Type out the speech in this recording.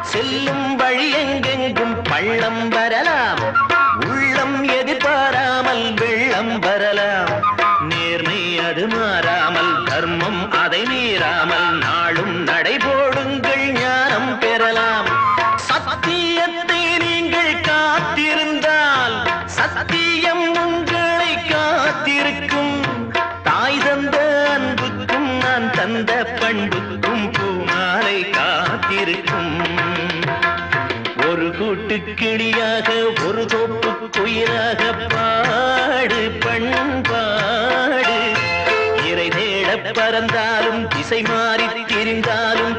செல்லும் வழி எங்கெங்கும் பள்ளம் வரலாம், உள்ளம் எதிர்பாராமல் வெள்ளம் வரலாம். நேர்மை அது மாறாமல், தர்மம் அதை மீறாமல், நாளும் நடைபோடுங்கள் ஞானம் பெறலாம். சத்தியத்தை நீங்கள் காத்திருந்தால் சத்தியம் உங்களை காத்திருக்கும். தாய் தந்த அன்புக்கும் நான் தந்த பண்புக்கும் பூமாலை காத்திருக்கும். ஒரு கூட்டு கிளியாக ஒரு தோப்பு குயிலாக பாடு பண்பாடு. இறை தேட பறந்தாலும் திசை மாறி திரிந்தாலும்